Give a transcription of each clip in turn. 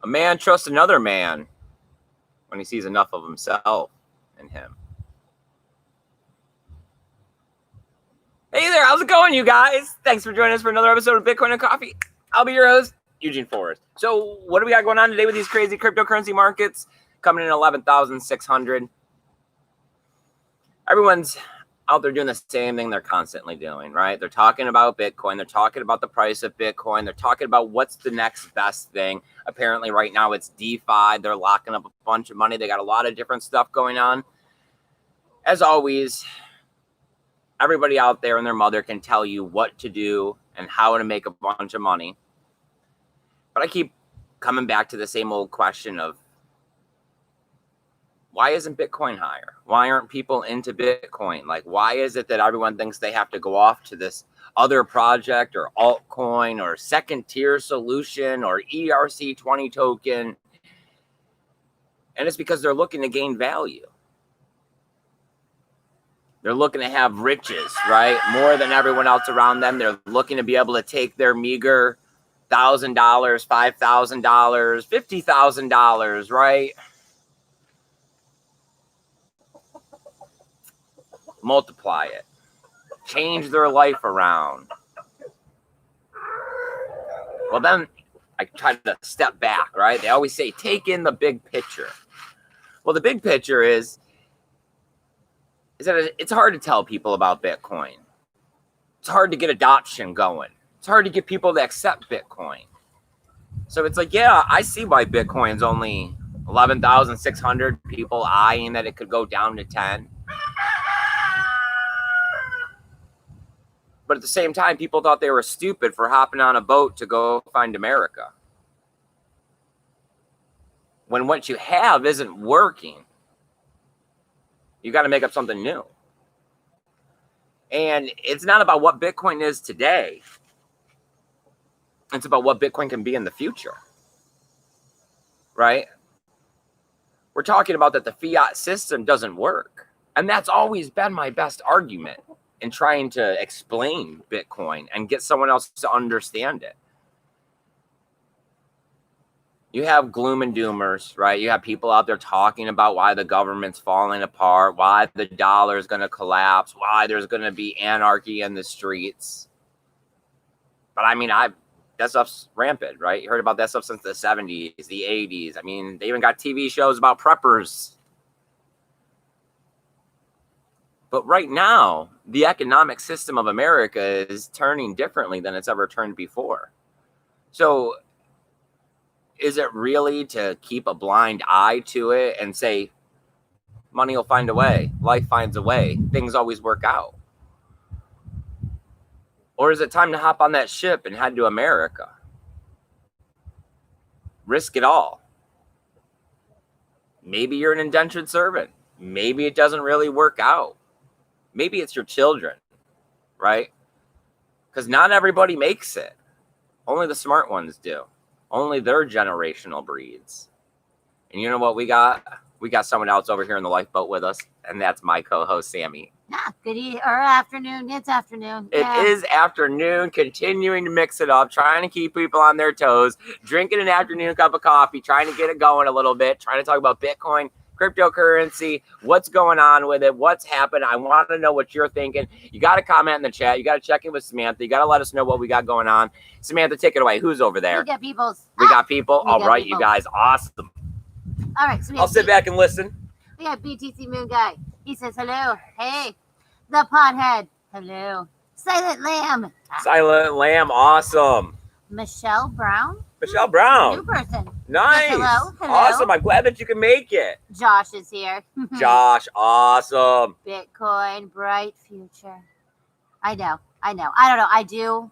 A man trusts another man when he sees enough of himself in him. Hey there, how's it going, you guys? Thanks for joining us for another episode of Bitcoin and Coffee. I'll be your host, Eugene Forrest. So what do we got going on today with these crazy cryptocurrency markets? Coming in at 11,600. Everyone's out there doing the same thing they're constantly doing, right? They're talking about Bitcoin. They're talking about the price of Bitcoin. They're talking about what's the next best thing. Apparently right now it's DeFi. They're locking up a bunch of money. They got a lot of different stuff going on. As always, everybody out there and their mother can tell you what to do and how to make a bunch of money. But I keep coming back to the same old question of, why isn't Bitcoin higher? Why aren't people into Bitcoin? Like, why is it that everyone thinks they have to go off to this other project or altcoin or second tier solution or ERC20 token? And it's because they're looking to gain value. They're looking to have riches, right? More than everyone else around them. They're looking to be able to take their meager $1,000, $5,000, $50,000, right? Multiply it, change their life around. Well, then I try to step back, right? They always say, take in the big picture. Well, the big picture is that it's hard to tell people about Bitcoin. It's hard to get adoption going. It's hard to get people to accept Bitcoin. So it's like, yeah, I see why Bitcoin's only 11,600 people eyeing that it could go down to 10. But at the same time, people thought they were stupid for hopping on a boat to go find America. When what you have isn't working, you got to make up something new. And it's not about what Bitcoin is today. It's about what Bitcoin can be in the future. Right? We're talking about that the fiat system doesn't work. And that's always been my best argument in trying to explain Bitcoin and get someone else to understand it. You have gloom and doomers, right? You have people out there talking about why the government's falling apart, why the dollar is going to collapse, why there's going to be anarchy in the streets. But I mean, that stuff's rampant, right? You heard about that stuff since the 70s, the 80s. I mean, they even got TV shows about preppers. But right now, the economic system of America is turning differently than it's ever turned before. So is it really to keep a blind eye to it and say, money will find a way, life finds a way, things always work out? Or is it time to hop on that ship and head to America? Risk it all. Maybe you're an indentured servant. Maybe it doesn't really work out. Maybe it's your children, right? Because not everybody makes it. Only the smart ones do. Only their generational breeds. And you know what we got? We got someone else over here in the lifeboat with us, and that's my co-host, Sammy. Good afternoon. It's afternoon. It is afternoon, continuing to mix it up, trying to keep people on their toes, drinking an afternoon cup of coffee, trying to get it going a little bit, trying to talk about Bitcoin, cryptocurrency, what's going on with it, what's happened. I want to know what you're thinking. You got to comment in the chat. You got to check in with Samantha. You got to let us know what we got going on. Samantha, take it away. Who's over there? We got people. We got people. All right, you guys. Awesome. All right. So I'll sit back and listen. We got BTC Moon Guy. He says hello. Hey. The Pothead. Hello. Silent Lamb. Silent Lamb. Awesome. Michelle Brown. Michelle Brown. New person. Nice. Hello. Awesome. I'm glad that you can make it. Josh is here. Josh. Awesome. Bitcoin, bright future. I know. I don't know. I do.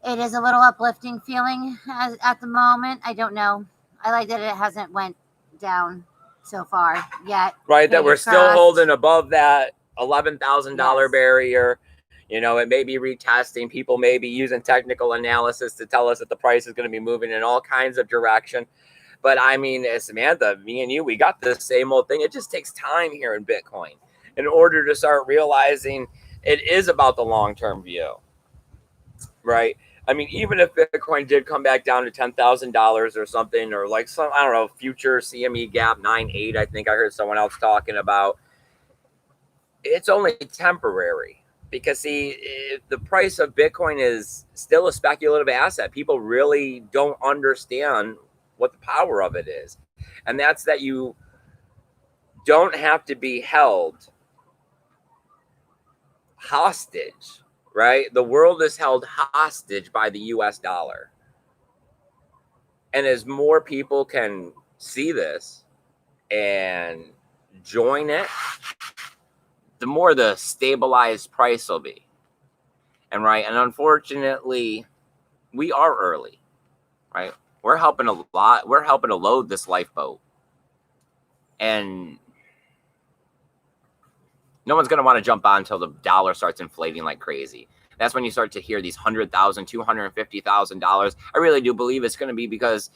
It is a little uplifting feeling at the moment. I don't know. I like that it hasn't went down so far yet. Right. That we're still holding above that $11,000 Yes. barrier. You know, it may be retesting. People may be using technical analysis to tell us that the price is going to be moving in all kinds of direction. But I mean, Samantha, me and you, we got the same old thing. It just takes time here in Bitcoin in order to start realizing it is about the long-term view, right? I mean, even if Bitcoin did come back down to $10,000 or something, or like some, I don't know, future CME gap 9.8, I think I heard someone else talking about, it's only temporary. Because see, the price of Bitcoin is still a speculative asset. People really don't understand what the power of it is. And that's that you don't have to be held hostage, right? The world is held hostage by the US dollar. And as more people can see this and join it, the more the stabilized price will be. And right, and unfortunately, we are early, right? We're helping a lot. We're helping to load this lifeboat. And no one's going to want to jump on until the dollar starts inflating like crazy. That's when you start to hear these $100,000, $250,000. I really do believe it's going to be because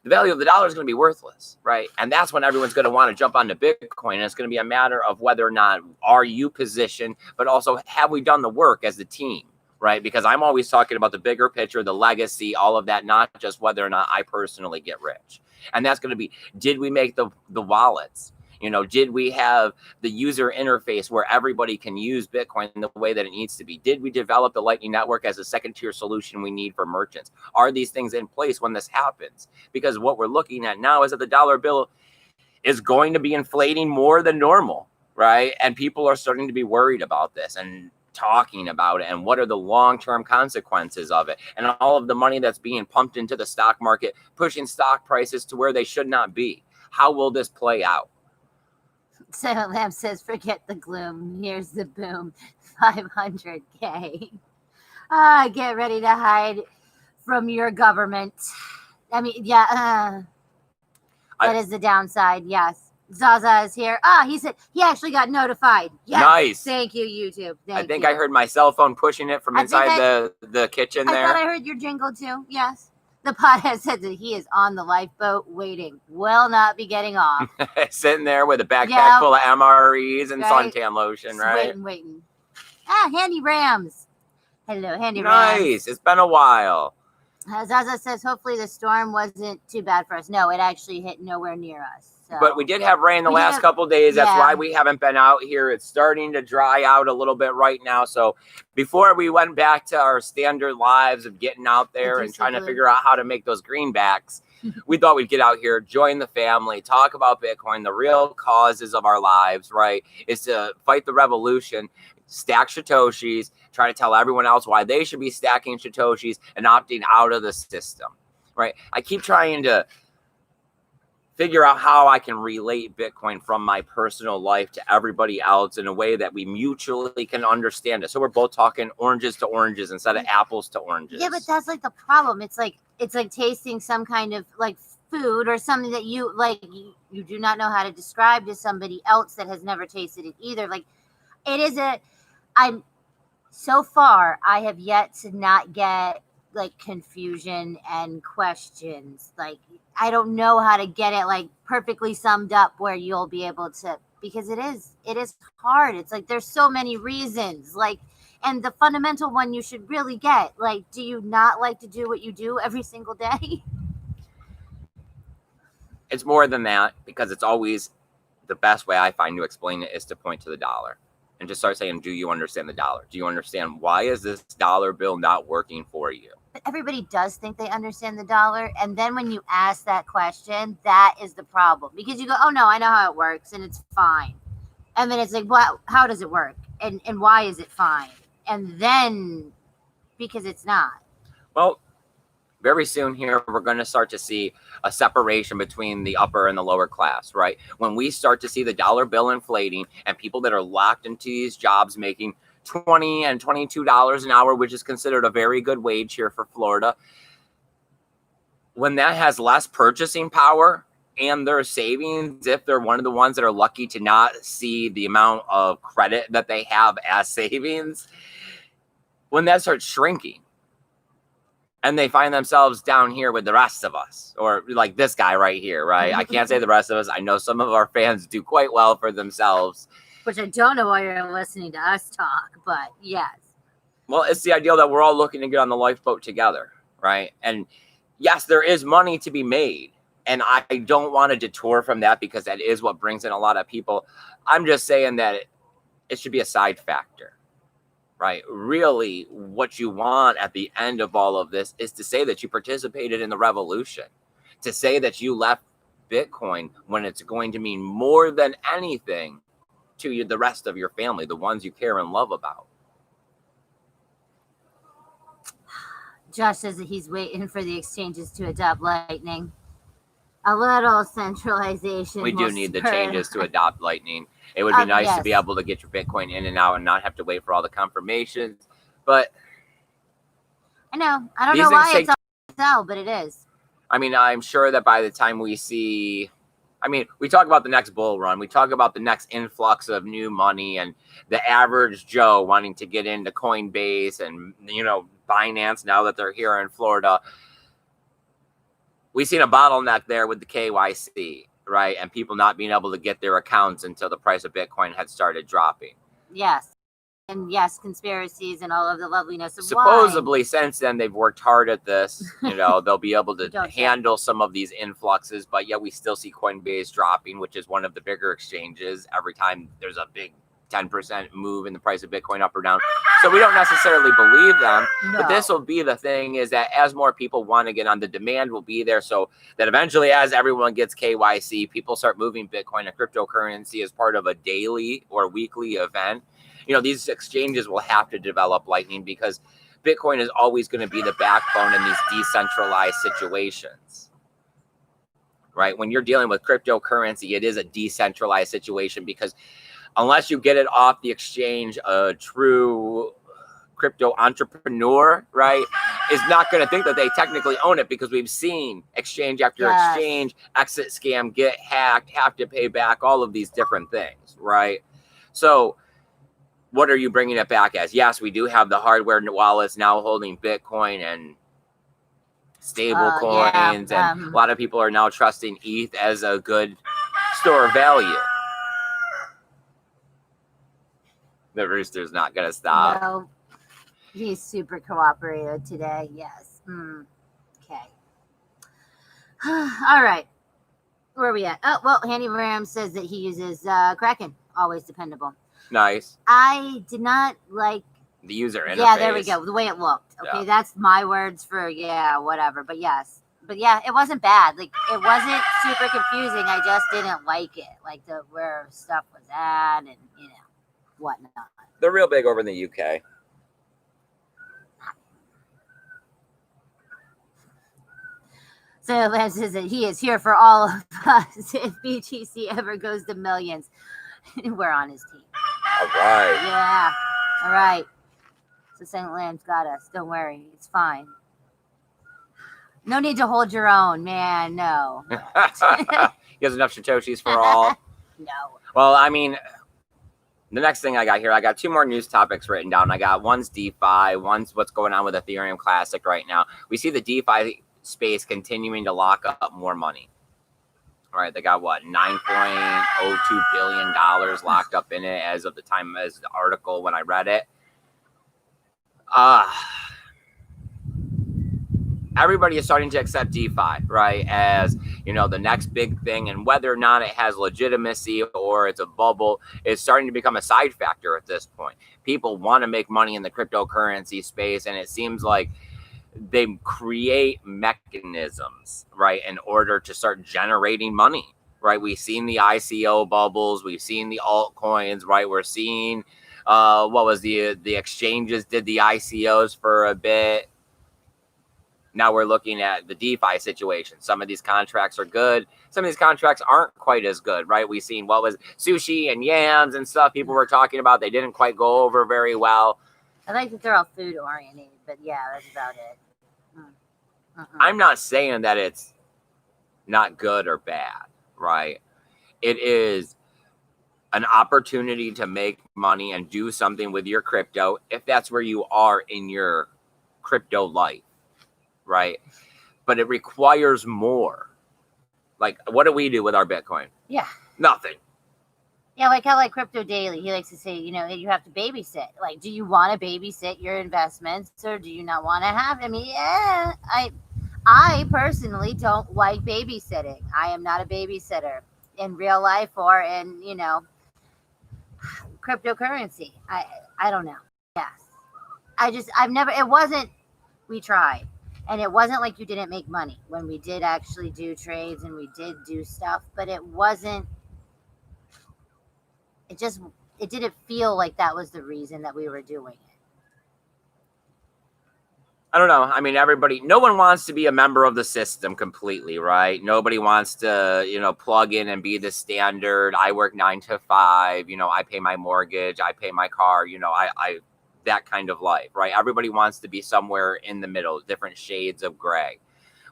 the value of the dollar is going to be worthless, right? And that's when everyone's going to want to jump onto Bitcoin. And it's going to be a matter of whether or not are you positioned, but also have we done the work as a team, right? Because I'm always talking about the bigger picture, the legacy, all of that, not just whether or not I personally get rich. And that's going to be, did we make the wallets? You know, did we have the user interface where everybody can use Bitcoin in the way that it needs to be? Did we develop the Lightning Network as a second tier solution we need for merchants? Are these things in place when this happens? Because what we're looking at now is that the dollar bill is going to be inflating more than normal, right? And people are starting to be worried about this and talking about it and what are the long-term consequences of it, and all of the money that's being pumped into the stock market, pushing stock prices to where they should not be. How will this play out? So Lamb says, forget the gloom. Here's the boom. 500K. Get ready to hide from your government. I mean, yeah. That is the downside. Yes. Zaza is here. He said he actually got notified. Yes. Nice. Thank you, YouTube. I think I heard my cell phone pushing it from inside the kitchen there. I thought I heard your jingle too. Yes. The pothead said that he is on the lifeboat waiting. Will not be getting off. Sitting there with a backpack full of MREs and suntan lotion, just right? Waiting. Handy Rams. Hello, Handy Rams. Nice. It's been a while. Zaza says, hopefully the storm wasn't too bad for us. No, it actually hit nowhere near us. So. But we did have rain the last couple of days. That's why we haven't been out here. It's starting to dry out a little bit right now. So before we went back to our standard lives of getting out there and trying to figure out how to make those greenbacks, we thought we'd get out here, join the family, talk about Bitcoin. The real causes of our lives, right, is to fight the revolution, stack Satoshis, try to tell everyone else why they should be stacking Satoshis and opting out of the system, right? I keep trying to figure out how I can relate Bitcoin from my personal life to everybody else in a way that we mutually can understand it. So we're both talking oranges to oranges instead of apples to oranges. Yeah, but that's like the problem. It's like tasting some kind of like food or something that you like you do not know how to describe to somebody else that has never tasted it either. Like it is so far I have yet to not get like confusion and questions. Like I don't know how to get it like perfectly summed up where you'll be able to, because it is hard. It's like there's so many reasons, like, and the fundamental one you should really get, like, do you not like to do what you do every single day? It's more than that, because it's always the best way I find to explain it is to point to the dollar and just start saying, do you understand the dollar? Do you understand why is this dollar bill not working for you? Everybody does think they understand the dollar. And then when you ask that question, that is the problem. Because you go, oh, no, I know how it works and it's fine. And then it's like, well, how does it work? And why is it fine? And then, because it's not. Well, very soon here, we're going to start to see a separation between the upper and the lower class, right? When we start to see the dollar bill inflating and people that are locked into these jobs making $20 and $22 an hour, which is considered a very good wage here for Florida. When that has less purchasing power and their savings, if they're one of the ones that are lucky to not see the amount of credit that they have as savings, when that starts shrinking and they find themselves down here with the rest of us, or like this guy right here, right? I can't say the rest of us. I know some of our fans do quite well for themselves. Which I don't know why you're listening to us talk, but yes. Well, it's the idea that we're all looking to get on the lifeboat together, right? And yes, there is money to be made. And I don't want to detour from that because that is what brings in a lot of people. I'm just saying that it should be a side factor, right? Really, what you want at the end of all of this is to say that you participated in the revolution, to say that you left Bitcoin when it's going to mean more than anything to you, the rest of your family, the ones you care and love about. Josh says that he's waiting for the exchanges to adopt Lightning. A little centralization. We do need the changes to adopt Lightning. It would be nice to be able to get your Bitcoin in and out and not have to wait for all the confirmations. But I know. I don't know why it's all sell, but it is. I mean, I'm sure that by the time we see, I mean, we talk about the next bull run, we talk about the next influx of new money and the average Joe wanting to get into Coinbase and, you know, Binance now that they're here in Florida. We've seen a bottleneck there with the KYC, right? And people not being able to get their accounts until the price of Bitcoin had started dropping. Yes. And yes, conspiracies and all of the loveliness of supposedly since then they've worked hard at this. You know, they'll be able to handle some of these influxes, but yet we still see Coinbase dropping, which is one of the bigger exchanges every time there's a big 10% move in the price of Bitcoin up or down. So we don't necessarily believe them, but this will be the thing is that as more people want to get on, the demand will be there. So that eventually as everyone gets KYC, people start moving Bitcoin and cryptocurrency as part of a daily or weekly event. You know, these exchanges will have to develop Lightning because Bitcoin is always going to be the backbone in these decentralized situations. Right? When you're dealing with cryptocurrency, it is a decentralized situation because unless you get it off the exchange, a true crypto entrepreneur, right, is not going to think that they technically own it because we've seen exchange after exchange, exit scam, get hacked, have to pay back, all of these different things, right? So what are you bringing it back as? Yes, we do have the hardware wallets now holding Bitcoin and stable coins, and a lot of people are now trusting ETH as a good store of value. The rooster's not going to stop. No, he's super cooperative today. Yes. Okay. All right. Where are we at? Oh, well, Handy Ram says that he uses Kraken. Always dependable. Nice. I did not like the user interface. Yeah, there we go. The way it looked. Okay, that's my words for whatever. But yes. But yeah, it wasn't bad. Like it wasn't super confusing. I just didn't like it. Like the where stuff was at and you know whatnot. They're real big over in the UK. So Lance says that he is here for all of us. If BTC ever goes to millions, we're on his team. All right. Yeah. All right. So St. Lamb's got us. Don't worry. It's fine. No need to hold your own, man. No. He has enough Satoshis for all. No. Well, I mean, the next thing I got here, I got two more news topics written down. I got one's DeFi, one's what's going on with Ethereum Classic right now. We see the DeFi space continuing to lock up more money. All right, they got what, $9.02 billion locked up in it as of the time as the article when I read it. Everybody is starting to accept DeFi, right, as, you know, the next big thing, and whether or not it has legitimacy or it's a bubble is starting to become a side factor at this point. People want to make money in the cryptocurrency space, and it seems like they create mechanisms, right, in order to start generating money, right? We've seen the ICO bubbles, we've seen the altcoins, right? We're seeing what was the exchanges did the ICOs for a bit. Now we're looking at the DeFi situation. Some of these contracts are good. Some of these contracts aren't quite as good, right? We've seen what was sushi and yams and stuff people were talking about. They didn't quite go over very well. I like that they're all food oriented, but yeah, that's about it. I'm not saying that it's not good or bad, right? It is an opportunity to make money and do something with your crypto if that's where you are in your crypto life, right? But it requires more. Like, what do we do with our Bitcoin? Yeah. Nothing. Yeah, like how like Crypto Daily, he likes to say, you know, you have to babysit. Like, do you want to babysit your investments, or do you not want to have? I mean, yeah, I personally don't like babysitting. I am not a babysitter in real life or in, you know, cryptocurrency. I don't know. Yes. I've never, it wasn't, we tried. And it wasn't like you didn't make money when we did actually do trades and we did do stuff, but it wasn't, it just, it didn't feel like that was the reason that we were doing it. I don't know. I mean, no one wants to be a member of the system completely, right? Nobody wants to, you know, plug in and be the standard. I work 9 to 5, you know, I pay my mortgage, I pay my car, you know, that kind of life, right? Everybody wants to be somewhere in the middle, different shades of gray.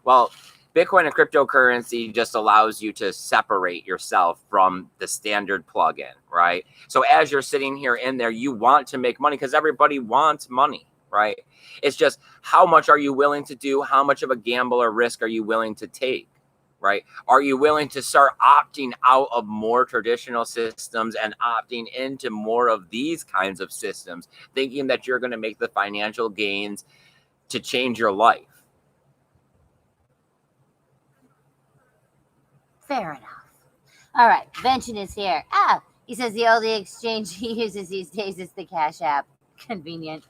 Well, Bitcoin and cryptocurrency just allows you to separate yourself from the standard plugin, right? So as you're sitting here in there, you want to make money because everybody wants money, right? It's just how much are you willing to do? How much of a gamble or risk are you willing to take, right? Are you willing to start opting out of more traditional systems and opting into more of these kinds of systems, thinking that you're going to make the financial gains to change your life? Fair enough. All right, Vention is here. He says the only exchange he uses these days is the Cash App. Convenient.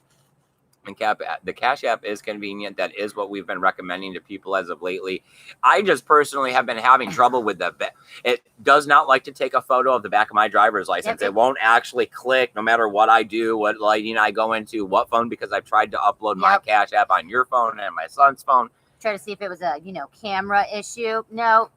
And the Cash App is convenient. That is what we've been recommending to people as of lately. I just personally have been having trouble with that. It does not like to take a photo of the back of my driver's license. It won't actually click no matter what I do, what lighting I go into, what phone, because I've tried to upload my Cash App on your phone and my son's phone. Try to see if it was a, you know, camera issue. No.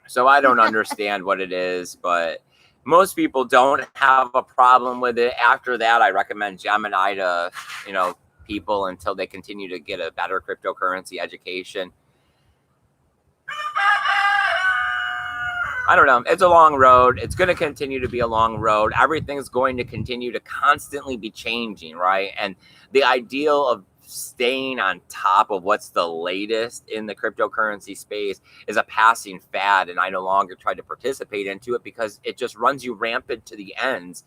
So I don't understand what it is, but most people don't have a problem with it. After that, I recommend Gemini to, you know, people until they continue to get a better cryptocurrency education. I don't know. It's a long road. It's going to continue to be a long road. Everything's going to continue to constantly be changing, right? And the ideal of staying on top of what's the latest in the cryptocurrency space is a passing fad, and I no longer try to participate into it because it just runs you rampant to the ends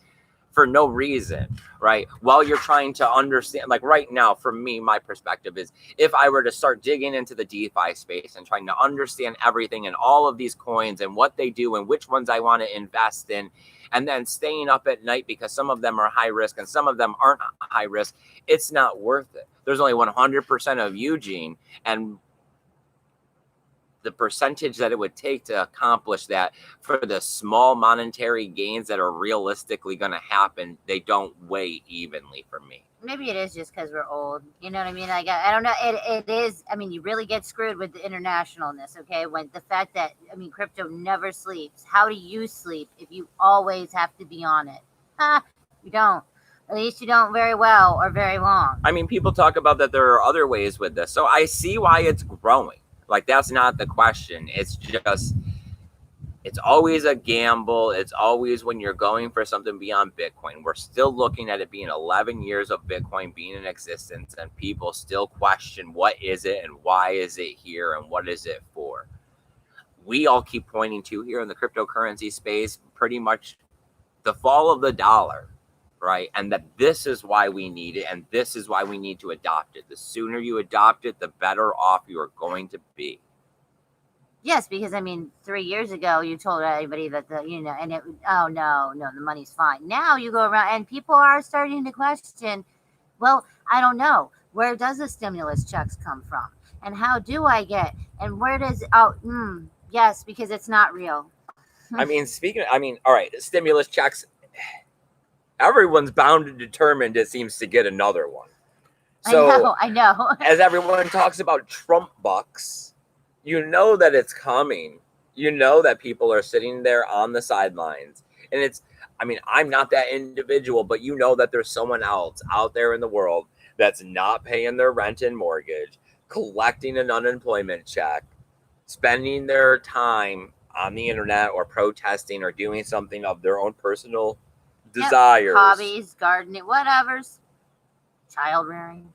for no reason, right? While you're trying to understand, like right now, for me, my perspective is if I were to start digging into the DeFi space and trying to understand everything and all of these coins and what they do and which ones I want to invest in, and then staying up at night because some of them are high risk and some of them aren't high risk, it's not worth it. There's only 100% of Eugene, and the percentage that it would take to accomplish that for the small monetary gains that are realistically going to happen, they don't weigh evenly for me. Maybe it is just because we're old. You know what I mean? Like, I don't know. It is. I mean, you really get screwed with the internationalness, okay? When the fact that, I mean, crypto never sleeps. How do you sleep if you always have to be on it? You don't. At least you don't very well or very long. I mean, people talk about that there are other ways with this. So I see why it's growing. Like, that's not the question. It's just, it's always a gamble. It's always when you're going for something beyond Bitcoin. We're still looking at it being 11 years of Bitcoin being in existence, and people still question what is it and why is it here and what is it for. We all keep pointing to here in the cryptocurrency space pretty much the fall of the dollar, right? And that this is why we need it, and this is why we need to adopt it. The sooner you adopt it, the better off you are going to be. Yes, because I mean, 3 years ago, you told everybody that and it, oh no, the money's fine. Now you go around and people are starting to question, well, I don't know, where does the stimulus checks come from? And how do I get, and where does, yes, because it's not real. I mean, all right, the stimulus checks, everyone's bound and determined, it seems, to get another one. So I know. As everyone talks about Trump bucks, you know that it's coming. You know that people are sitting there on the sidelines. And it's, I mean, I'm not that individual, but you know that there's someone else out there in the world that's not paying their rent and mortgage, collecting an unemployment check, spending their time on the internet or protesting or doing something of their own personal desires. Hobbies, gardening, whatever's, child rearing.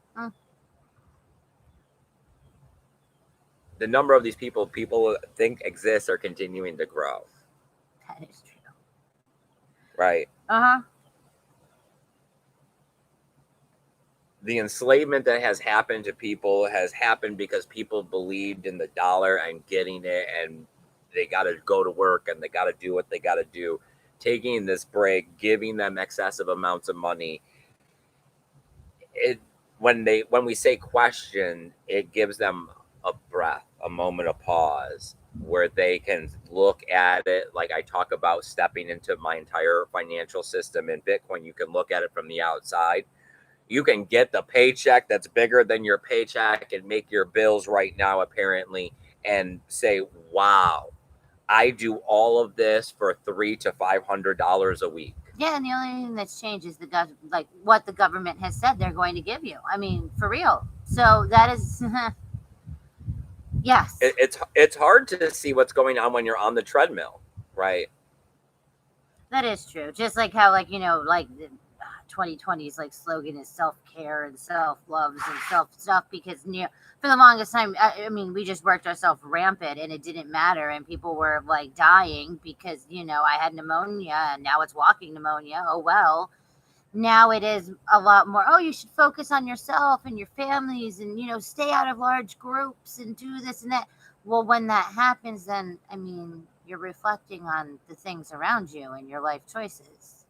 The number of these people think exist are continuing to grow. That is true. right? Uh-huh. The enslavement that has happened to people has happened because people believed in the dollar and getting it, and they got to go to work and they got to do what they got to do. Taking this break, giving them excessive amounts of money, it when we say question, it gives them a breath, a moment of pause where they can look at it. Like I talk about stepping into my entire financial system in Bitcoin, you can look at it from the outside. You can get the paycheck that's bigger than your paycheck and make your bills right now, apparently, and say, wow, I do all of this for $300 to $500 a week. Yeah, and the only thing that's changed is like what the government has said they're going to give you. I mean, for real. So that is, yes, It's hard to see what's going on when you're on the treadmill, right? that is true. Just like how, like, 2020's like slogan is self-care and self-loves and self-stuff, because for the longest time, I mean, we just worked ourselves rampant and it didn't matter, and people were like dying because I had pneumonia and now it's walking pneumonia. Oh well. Now it is a lot more, oh, you should focus on yourself and your families and stay out of large groups and do this and that. Well, when that happens, then I mean, you're reflecting on the things around you and your life choices.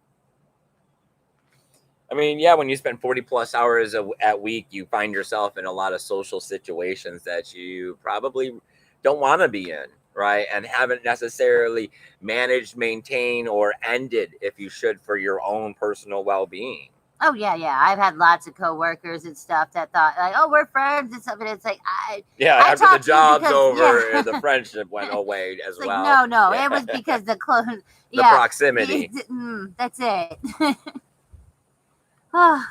I mean, yeah, when you spend 40 plus hours at week, you find yourself in a lot of social situations that you probably don't want to be in, right? And haven't necessarily managed, maintained, or ended if you should for your own personal well-being. Oh yeah. I've had lots of coworkers and stuff that thought like, oh, we're friends and stuff, and it's like Yeah, I after the talked to you job's because over, the friendship went away as it's like well. no, it was because the close, The proximity. that's it. Oh,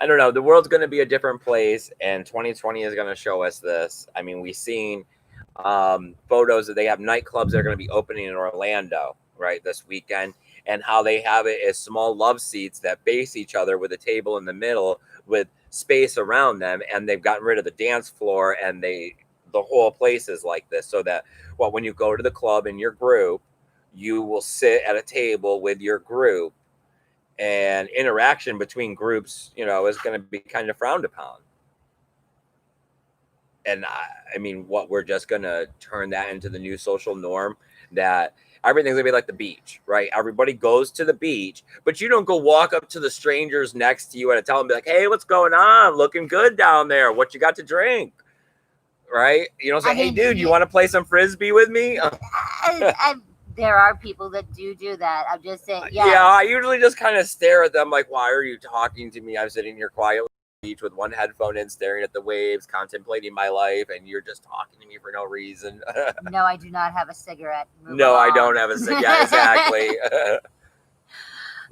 I don't know. The world's going to be a different place, and 2020 is going to show us this. I mean, we've seen photos that they have nightclubs that are going to be opening in Orlando, right, this weekend, and how they have it as small love seats that face each other with a table in the middle with space around them, and they've gotten rid of the dance floor, and the whole place is like this, so that when you go to the club in your group, you will sit at a table with your group, and interaction between groups, is going to be kind of frowned upon. And I mean, we're just going to turn that into the new social norm, that everything's going to be like the beach, right? Everybody goes to the beach, but you don't go walk up to the strangers next to you and tell them, be like, hey, what's going on? Looking good down there. What you got to drink? Right? You don't say, hey, dude, you want to play some Frisbee with me? There are people that do that. I'm just saying. Yes. Yeah, I usually just kind of stare at them like, why are you talking to me? I'm sitting here quietly on the beach with one headphone in, staring at the waves, contemplating my life, and you're just talking to me for no reason. No, I do not have a cigarette. No, I don't have a cigarette. Yeah, exactly.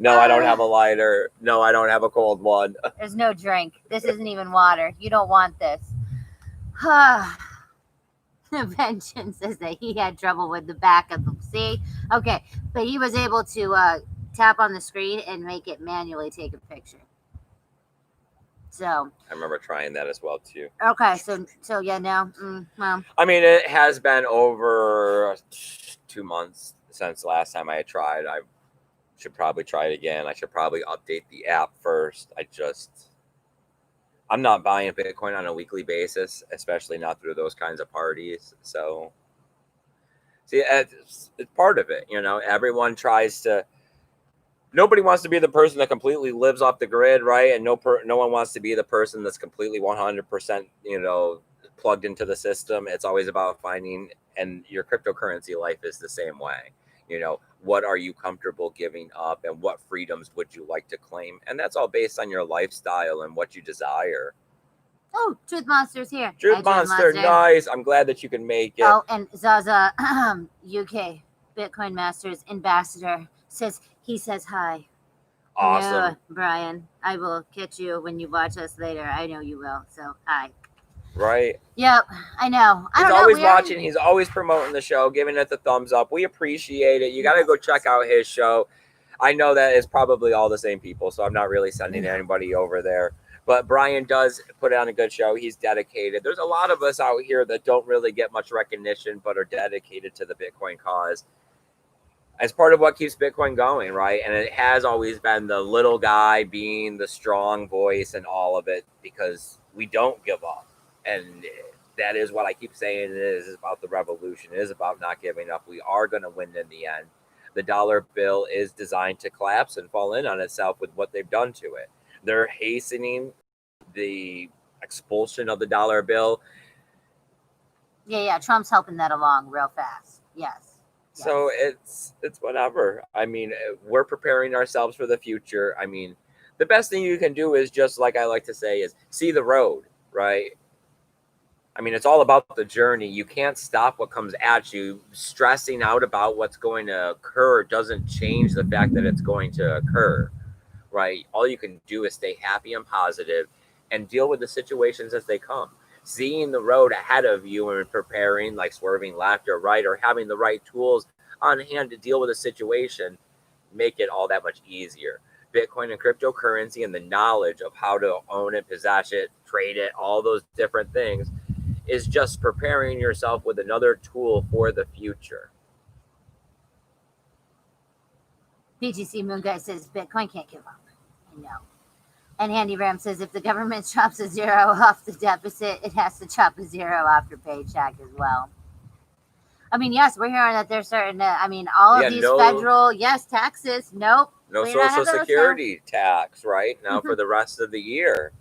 No, I don't have a lighter. No, I don't have a cold one. There's no drink. This isn't even water. You don't want this. Vengeance says that he had trouble with the back of the see. Okay, but he was able to tap on the screen and make it manually take a picture. So I remember trying that as well too. Okay, so yeah, now, well, I mean, it has been over 2 months since last time I had tried. I should probably try it again. I should probably update the app first. I'm not buying Bitcoin on a weekly basis, especially not through those kinds of parties. So, see, it's part of it. Everyone tries to. Nobody wants to be the person that completely lives off the grid, right? And no one wants to be the person that's completely 100%, plugged into the system. It's always about finding, and your cryptocurrency life is the same way. What are you comfortable giving up, and what freedoms would you like to claim? And that's all based on your lifestyle and what you desire. Oh, Truth Monster's here. Truth Monster, nice. I'm glad that you can make it. Oh, and Zaza, UK Bitcoin Masters ambassador, says hi. Awesome. Yeah, Brian, I will catch you when you watch us later. I know you will. So, hi. Right. Yep, I know. He's always watching. He's always promoting the show, giving it the thumbs up. We appreciate it. You got to go check out his show. I know that it's probably all the same people, so I'm not really sending anybody over there. But Brian does put on a good show. He's dedicated. There's a lot of us out here that don't really get much recognition, but are dedicated to the Bitcoin cause. As part of what keeps Bitcoin going, right? And it has always been the little guy being the strong voice and all of it, because we don't give up. And that is what I keep saying. It is about the revolution. It is about not giving up. We are going to win in the end. The dollar bill is designed to collapse and fall in on itself with what they've done to it. They're hastening the expulsion of the dollar bill. Yeah. Trump's helping that along real fast. Yes. So it's whatever. I mean, we're preparing ourselves for the future. I mean, the best thing you can do is, just like I like to say, is see the road, right? I mean, it's all about the journey. You can't stop what comes at you. Stressing out about what's going to occur doesn't change the fact that it's going to occur, right? All you can do is stay happy and positive and deal with the situations as they come. Seeing the road ahead of you and preparing, like swerving left or right, or having the right tools on hand to deal with a situation, make it all that much easier. Bitcoin and cryptocurrency and the knowledge of how to own it, possess it, trade it, all those different things, is just preparing yourself with another tool for the future. BGC Moon Guy says Bitcoin can't give up. I know. And Handy Ram says if the government chops a zero off the deficit, it has to chop a zero off your paycheck as well. I mean, yes, we're hearing that there's certain, all of these federal, taxes. Nope. No Social Security tax, right? Now for the rest of the year.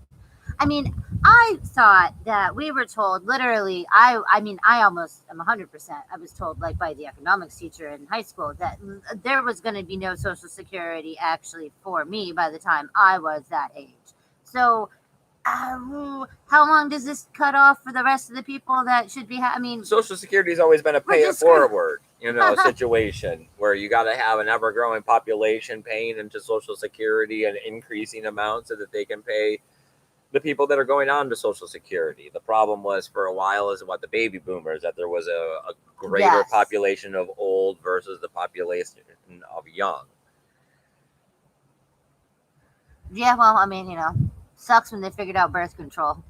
I mean, I thought that we were told literally, I almost am 100%. I was told, like, by the economics teacher in high school that there was going to be no Social Security actually for me by the time I was that age. So how long does this cut off for the rest of the people that should be? Social Security has always been a pay it forward, situation where you got to have an ever growing population paying into Social Security an increasing amount so that they can pay the people that are going on to Social Security. The problem was for a while is what the baby boomers, that there was a greater population of old versus the population of young. Yeah, well, sucks when they figured out birth control.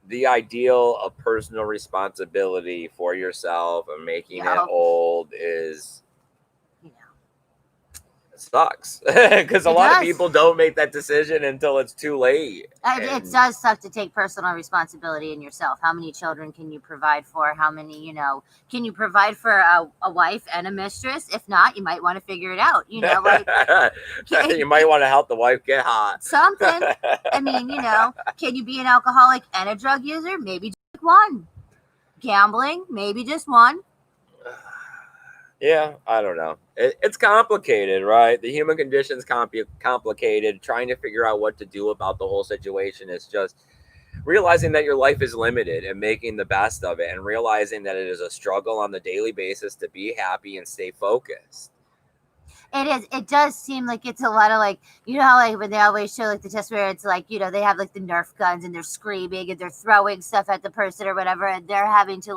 The ideal of personal responsibility for yourself and making it old is, sucks because a lot of people don't make that decision until it's too late. It does suck to take personal responsibility in yourself. How many children can you provide for? How many, can you provide for a wife and a mistress? If not, you might want to figure it out. You might want to help the wife get hot. Something. Can you be an alcoholic and a drug user? Maybe just one. Gambling, maybe just one. Yeah, I don't know. It's complicated, right? The human condition's complicated. Trying to figure out what to do about the whole situation is just realizing that your life is limited and making the best of it, and realizing that it is a struggle on the daily basis to be happy and stay focused. It is. It does seem like it's a lot of how when they always show the test where it's they have the Nerf guns and they're screaming and they're throwing stuff at the person or whatever, and they're having to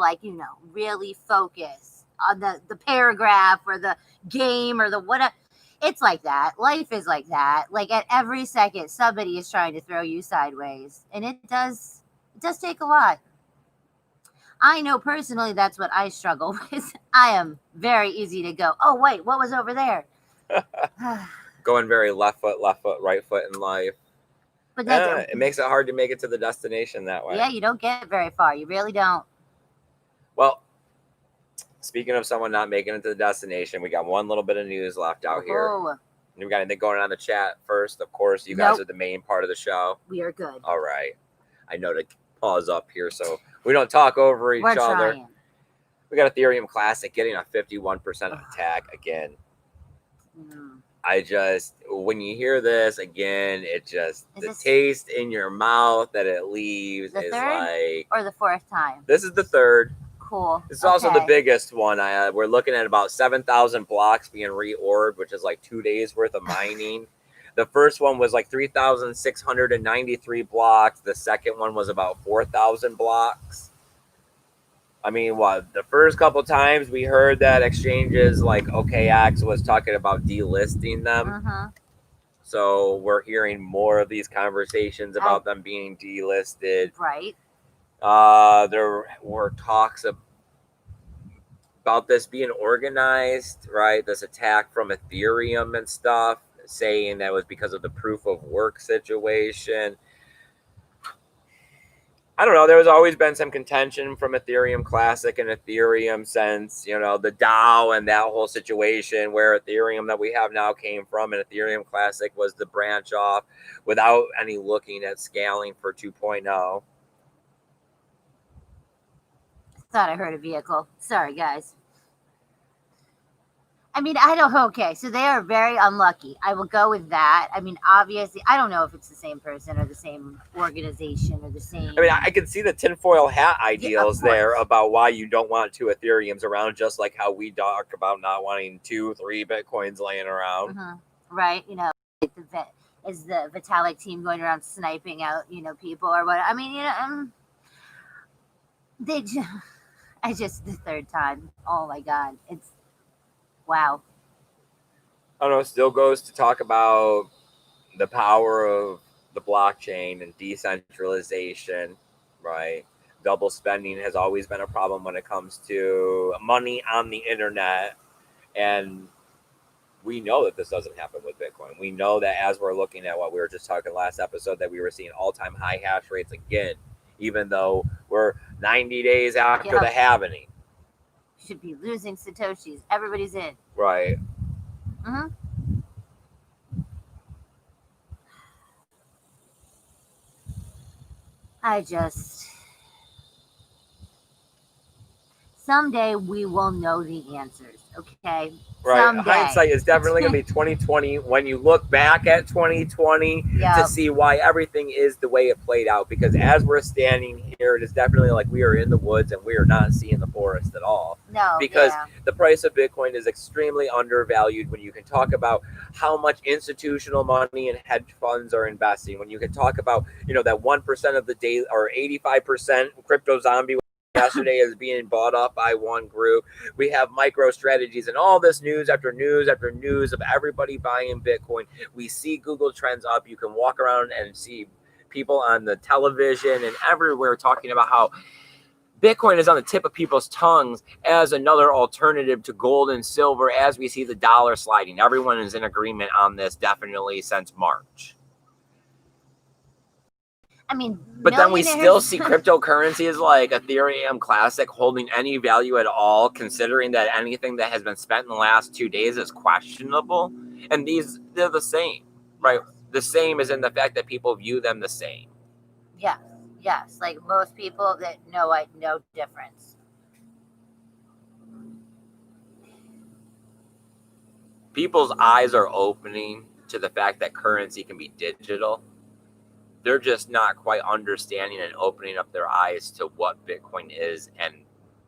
really focus on the paragraph or the game or the whatever. It's like that. Life is like that. Like at every second, somebody is trying to throw you sideways, and it does take a lot. I know personally that's what I struggle with. I am very easy to go, oh wait, what was over there? Going very left foot, right foot in life. But it makes it hard to make it to the destination that way. Yeah, you don't get very far. You really don't. Well, speaking of someone not making it to the destination, we got one little bit of news left out here. We got anything going on in the chat first? Of course, you guys are the main part of the show. We are good. All right. I know to pause up here so we don't talk over each other. We got Ethereum Classic getting a 51% attack again. When you hear this again, the taste in your mouth that it leaves is like. Or the fourth time? This is the third. Cool. This is also the biggest one. We're looking at about 7,000 blocks being reorbed, which is like 2 days worth of mining. The first one was like 3,693 blocks. The second one was about 4,000 blocks. I mean, the first couple times we heard that exchanges like OKX was talking about delisting them. So we're hearing more of these conversations about them being delisted. Right. There were talks of about this being organized, right? This attack from Ethereum and stuff, saying that was because of the proof of work situation. I don't know. There's always been some contention from Ethereum Classic and Ethereum since, the DAO and that whole situation where Ethereum that we have now came from, and Ethereum Classic was the branch off without any looking at scaling for 2.0. Thought I heard a vehicle. Sorry, guys. I mean, I don't. Okay, so they are very unlucky. I will go with that. I mean, obviously, I don't know if it's the same person or the same organization or the same. I mean, I can see the tinfoil hat ideals there about why you don't want 2 Ethereums around, just like how we talk about not wanting 2-3 Bitcoins laying around. Right? Is the Vitalik team going around sniping out, people or what? I mean, I just the third time. Oh my God, it's wow. I don't know. It still goes to talk about the power of the blockchain and decentralization, right? Double spending has always been a problem when it comes to money on the internet. And we know that this doesn't happen with Bitcoin. We know that as we're looking at what we were just talking last episode, that we were seeing all-time high hash rates again, even though we're 90 days after the halvening. Should be losing Satoshis. Everybody's in. Right. Someday we will know the answers, okay? Right. Someday. Hindsight is definitely going to be 2020 when you look back at 2020 to see why everything is the way it played out. Because as we're standing here, it is definitely like we are in the woods and we are not seeing the forest at all. No. Because the price of Bitcoin is extremely undervalued when you can talk about how much institutional money and hedge funds are investing. When you can talk about, that 1% of the day or 85% crypto zombie yesterday is being bought up by one group. We have micro strategies and all this news after news after news of everybody buying Bitcoin. We see Google Trends up. You can walk around and see people on the television and everywhere talking about how Bitcoin is on the tip of people's tongues as another alternative to gold and silver as we see the dollar sliding. Everyone is in agreement on this definitely since March. I mean, but then we still see cryptocurrencies like Ethereum Classic holding any value at all, considering that anything that has been spent in the last 2 days is questionable. And they're the same, right? The same is in the fact that people view them the same. Yes. Like most people that know difference. People's eyes are opening to the fact that currency can be digital. They're just not quite understanding and opening up their eyes to what Bitcoin is and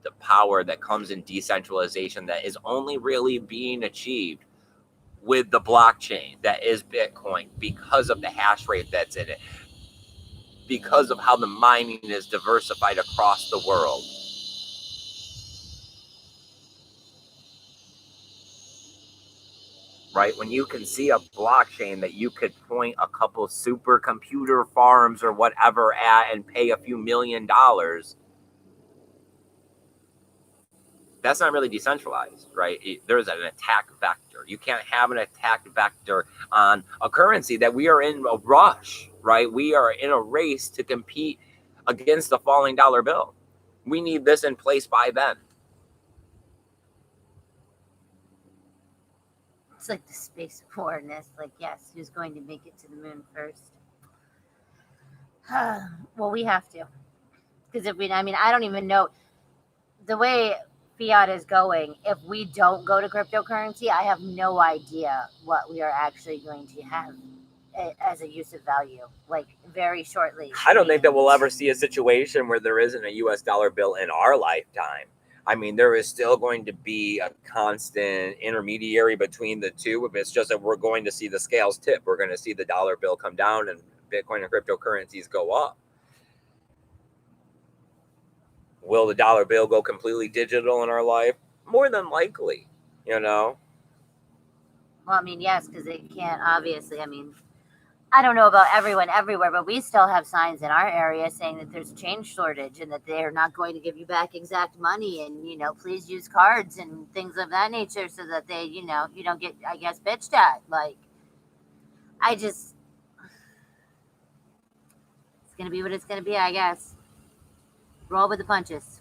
the power that comes in decentralization that is only really being achieved with the blockchain that is Bitcoin because of the hash rate that's in it, because of how the mining is diversified across the world. Right? When you can see a blockchain that you could point a couple supercomputer farms or whatever at and pay a few $1 million, that's not really decentralized, right? There's an attack vector. You can't have an attack vector on a currency that we are in a rush, right? We are in a race to compete against the falling dollar bill. We need this in place by then. It's like the space warness. Like, yes, who's going to make it to the moon first? Well, we have to. Because I don't even know the way fiat is going. If we don't go to cryptocurrency, I have no idea what we are actually going to have as a use of value, like very shortly. I don't think that we'll ever see a situation where there isn't a US dollar bill in our lifetime. I mean, there is still going to be a constant intermediary between the two. It's just that we're going to see the scales tip. We're going to see the dollar bill come down and Bitcoin and cryptocurrencies go up. Will the dollar bill go completely digital in our life? More than likely, Well, yes, because it can't, obviously. I don't know about everyone everywhere, but we still have signs in our area saying that there's change shortage and that they're not going to give you back exact money, and please use cards and things of that nature so that they, you don't get, I guess, bitched at. Like, I just, it's gonna be what it's gonna be, I guess. Roll with the punches.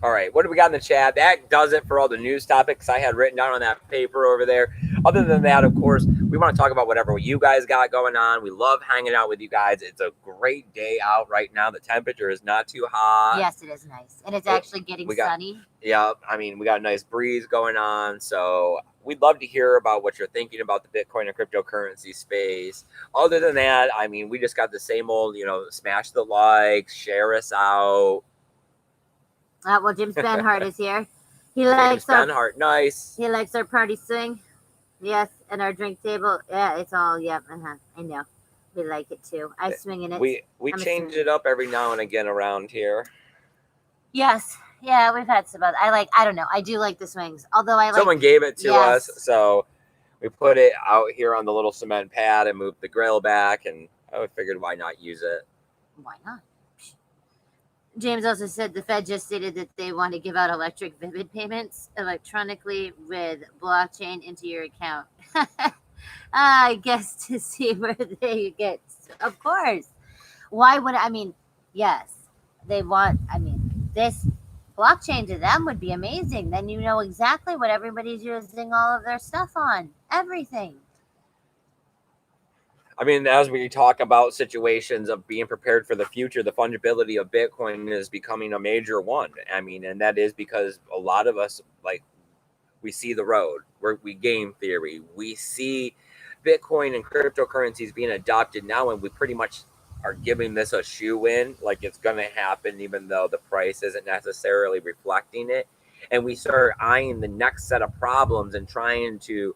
All right, what do we got in the chat? That does it for all the news topics I had written down on that paper over there. Other than that, of course, we want to talk about whatever you guys got going on. We love hanging out with you guys. It's a great day out right now. The temperature is not too hot. Yes, it is nice. And it's actually getting sunny. Yeah, I mean, we got a nice breeze going on. So we'd love to hear about what you're thinking about the Bitcoin and cryptocurrency space. Other than that, I mean, we just got the same old, smash the likes, share us out. Well, James Benhart is here. He likes Benhart, nice. He likes our party swing. Yes, and our drink table. Yeah, it's all, yep, I know. We like it too. I swing in it. We change it up every now and again around here. Yes. Yeah, we've had some other. I don't know. I do like the swings. Although someone gave it to us, so we put it out here on the little cement pad and moved the grill back, and I figured why not use it? Why not? James also said the Fed just stated that they want to give out electric vivid payments electronically with blockchain into your account. I guess to see where they get. Of course. Why would yes, they want, this blockchain to them would be amazing. Then you know exactly what everybody's using all of their stuff on. Everything. I mean, as we talk about situations of being prepared for the future, the fungibility of Bitcoin is becoming a major one. I mean, and that is because a lot of us, we see the road, we game theory, we see Bitcoin and cryptocurrencies being adopted now, and we pretty much are giving this a shoe in, like it's going to happen, even though the price isn't necessarily reflecting it. And we start eyeing the next set of problems and trying to.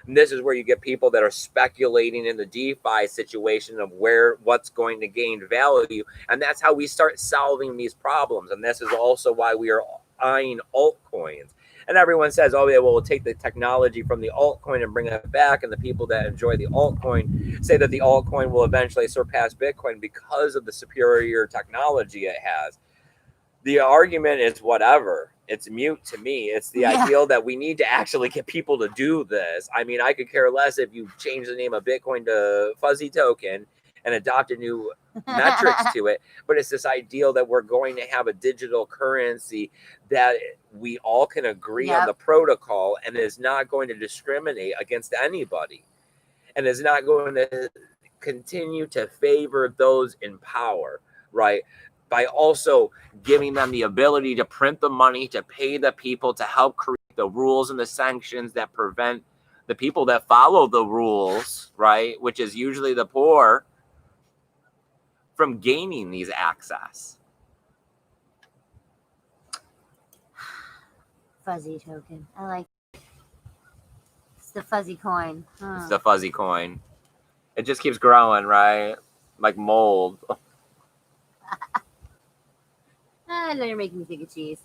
And this is where you get people that are speculating in the DeFi situation of what's going to gain value. And that's how we start solving these problems. And this is also why we are eyeing altcoins. And everyone says, oh, yeah, well, we'll take the technology from the altcoin and bring it back. And the people that enjoy the altcoin say that the altcoin will eventually surpass Bitcoin because of the superior technology it has. The argument is whatever. It's mute to me. It's the ideal that we need to actually get people to do this. I mean, I could care less if you change the name of Bitcoin to fuzzy token and adopt a new metrics to it. But it's this ideal that we're going to have a digital currency that we all can agree on the protocol and is not going to discriminate against anybody and is not going to continue to favor those in power, right? By also giving them the ability to print the money, to pay the people, to help create the rules and the sanctions that prevent the people that follow the rules, right, which is usually the poor, from gaining these access. Fuzzy token. I like it. It's the fuzzy coin. It's the fuzzy coin. It just keeps growing, right? Like mold. I know you're making me think of cheese.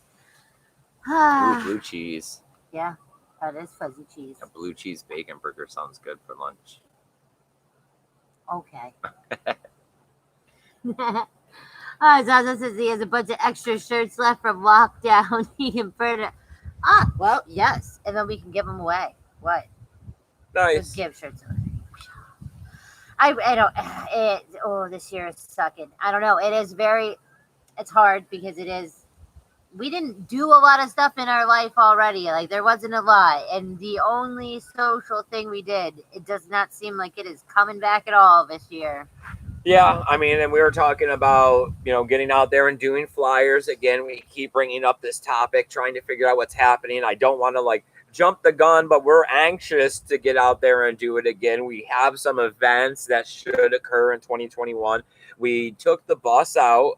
Ooh, blue cheese. Yeah, that is fuzzy cheese. A blue cheese bacon burger sounds good for lunch. Okay. Zaza says he has a bunch of extra shirts left from lockdown. He can burn it. Well, yes. And then we can give them away. What? Nice. Just give shirts away. This year is sucking. I don't know. It's hard because we didn't do a lot of stuff in our life already. Like, there wasn't a lot. And the only social thing we did, it does not seem like it is coming back at all this year. Yeah, I mean, and we were talking about, getting out there and doing flyers. Again, we keep bringing up this topic, trying to figure out what's happening. I don't want to, jump the gun, but we're anxious to get out there and do it again. We have some events that should occur in 2021. We took the bus out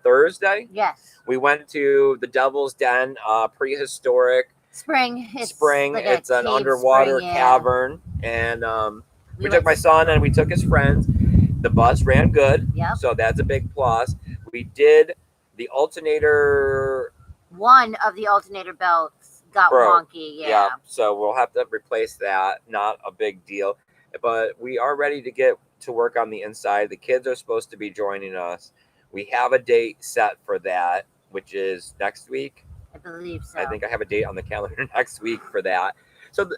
Thursday. Yes. We went to the Devil's Den, prehistoric. Spring. It's an underwater cavern. And we took my son and we took his friends. The bus ran good. Yep. So that's a big plus. We did the alternator. One of the alternator belts got wonky. Yeah. So we'll have to replace that. Not a big deal. but we are ready to get to work on the inside. The kids are supposed to be joining us. We have a date set for that, which is next week. I believe so. I think I have a date on the calendar next week for that. So,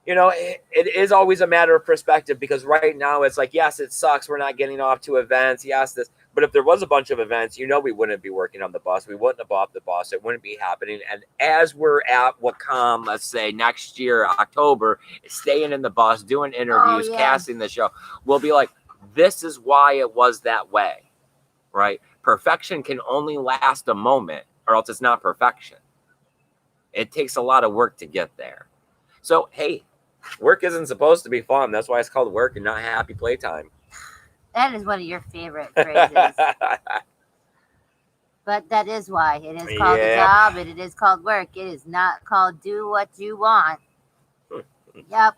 it is always a matter of perspective, because right now it's like, yes, it sucks. We're not getting off to events. Yes, this. But if there was a bunch of events, we wouldn't be working on the bus. We wouldn't have bought the bus. It wouldn't be happening. And as we're at Wacom, let's say next year, October, staying in the bus, doing interviews, casting the show, we'll be like, this is why it was that way, right? Perfection can only last a moment, or else it's not perfection. It takes a lot of work to get there. So, hey, work isn't supposed to be fun. That's why it's called work and not happy playtime. That is one of your favorite phrases. But that is why it is called a job and it is called work. It is not called do what you want. Yep.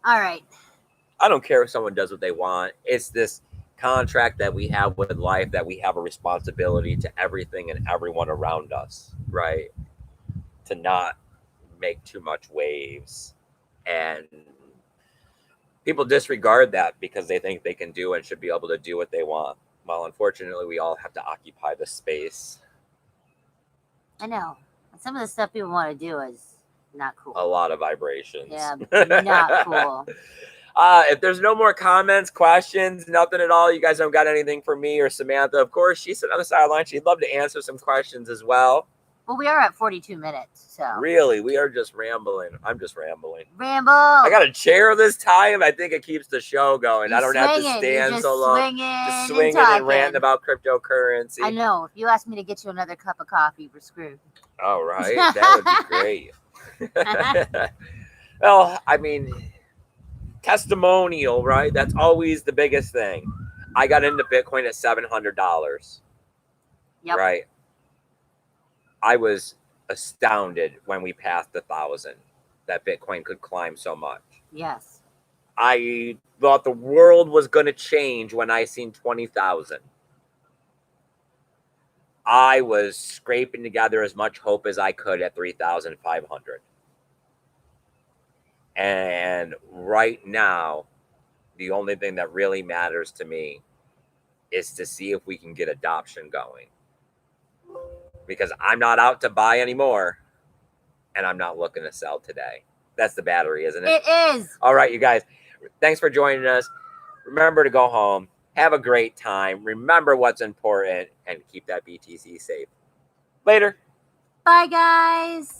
All right. I don't care if someone does what they want. It's this contract that we have with life, that we have a responsibility to everything and everyone around us, right? To not make too much waves. And people disregard that because they think they can do and should be able to do what they want. Well, unfortunately, we all have to occupy the space. I know. Some of the stuff people want to do is not cool. A lot of vibrations. Yeah, not cool. If there's no more comments, questions, nothing at all, you guys don't got anything for me or Samantha. Of course, she's sitting on the sideline. She'd love to answer some questions as well. Well, we are at 42 minutes, so. Really? We are just rambling. I'm just rambling. Ramble. I got a chair this time. I think it keeps the show going. I don't have to stand so long. Just swinging and ranting about cryptocurrency. I know. If you ask me to get you another cup of coffee, we're screwed. All right. That would be great. Well, I mean, testimonial, right? That's always the biggest thing. I got into Bitcoin at $700. Yep. Right. I was astounded when we passed 1,000 that Bitcoin could climb so much. Yes. I thought the world was going to change when I seen 20,000. I was scraping together as much hope as I could at 3,500. And right now, the only thing that really matters to me is to see if we can get adoption going. Because I'm not out to buy anymore, and I'm not looking to sell today. That's the battery, isn't it? It is. All right, you guys. Thanks for joining us. Remember to go home. Have a great time. Remember what's important, and keep that BTC safe. Later. Bye, guys.